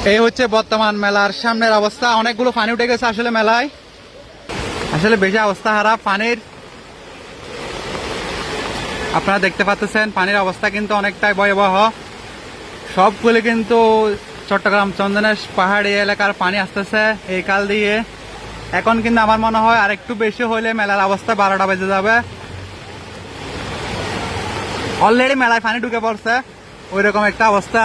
এই হচ্ছে বর্তমান মেলার সামনের অবস্থা। অনেকগুলো পানি উঠে গেছে আসলে মেলায়, আসলে বেশি অবস্থা খারাপ পানির। আপনারা দেখতে পাচ্ছেন পানির অবস্থা কিন্তু অনেকটাই ভয়াবহ। সবগুলো কিন্তু চট্টগ্রাম চন্দনের পাহাড়ি এলাকার পানি আসতেছে এই কাল দিয়ে। এখন কিন্তু আমার মনে হয় আর একটু বেশি হলে মেলার অবস্থা 12টা বেজে যাবে। অলরেডি মেলায় পানি ঢুকে পড়ছে, ওই রকম একটা অবস্থা।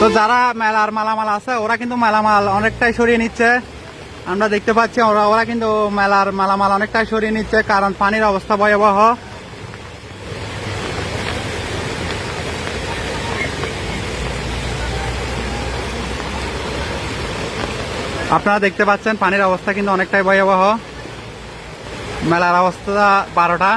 তো যারা মেলার মালামাল আছে ওরা কিন্তু মালামাল অনেকটাই সরিয়ে নিচ্ছে, আমরা দেখতে পাচ্ছি। ওরা কিন্তু মেলার মালামাল অনেকটাই সরিয়ে নিচ্ছে, কারণ পানির অবস্থা ভয়াবহ। আপনারা দেখতে পাচ্ছেন পানির অবস্থা কিন্তু অনেকটাই ভয়াবহ। মেলার অবস্থা 12টা।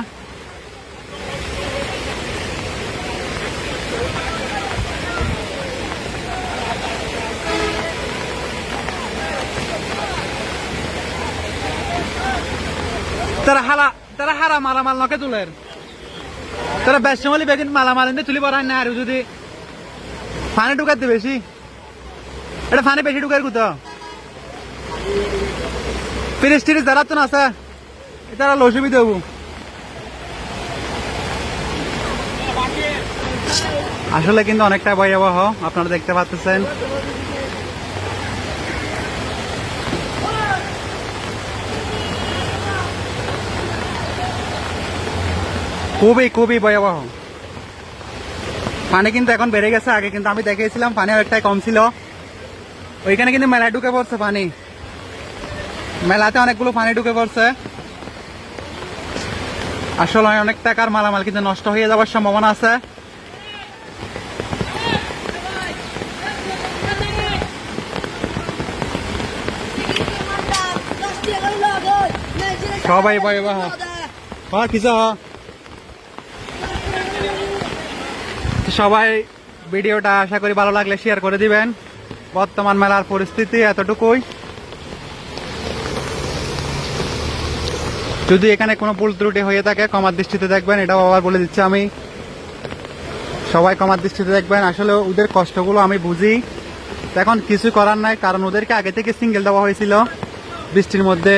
তারা হারা মালামাল নকে তুলের, তারা বেশি বেদিন মালামাল এনে তুলি পড়ায় না। আর যদি পানি ঢুকাতে বেশি, এটা পানি বেশি ঢুকার কোথা ফিরিস টিরিস যারা তো না আছে, তারা অসুবিধা হবো। আসলে কিন্তু অনেকটা ভয়াবহ, আপনারা দেখতে পাচ্ছেন। খুবই খুবই ভয়াবহ পানি কিন্তু এখন বেড়ে গেছে। আগে কিন্তু আমি দেখেছিলাম পানি অনেকটাই কম ছিল। ওইখানে কিন্তু মেলায় ঢুকে পড়ছে পানি, মেলাতে অনেকগুলো পানি ঢুকে পড়ছে। আসলে অনেক টাকার মালামাল কিন্তু নষ্ট হয়ে যাওয়ার সম্ভাবনা আছে। সবাই ভয়াবহ কিছু সবাই ভিডিওটা আশা করি ভালো লাগলে শেয়ার করে দিবেন। বর্তমান মেলার পরিস্থিতি এতটুকুই। যদি এখানে কোনো ভুল ত্রুটি হয়ে থাকে ক্ষমার দৃষ্টিতে দেখবেন, এটাও আবার বলে দিচ্ছি আমি। সবাই ক্ষমার দৃষ্টিতে দেখবেন। আসলে ওদের কষ্টগুলো আমি বুঝি, এখন কিছু করার নাই, কারণ ওদেরকে আগে থেকে সিঙ্গেল দেওয়া হয়েছিল বৃষ্টির মধ্যে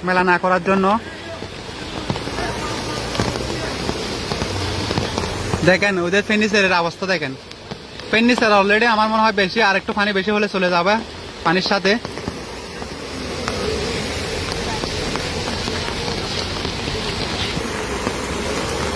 মেলা না করার জন্য। দেখেন ওদের ফের্নিচারের অবস্থা দেখেন। ফের্নিচার অলরেডি আমার মনে হয় বেশি, আর একটু পানি বেশি হলে চলে যাবে পানির সাথে।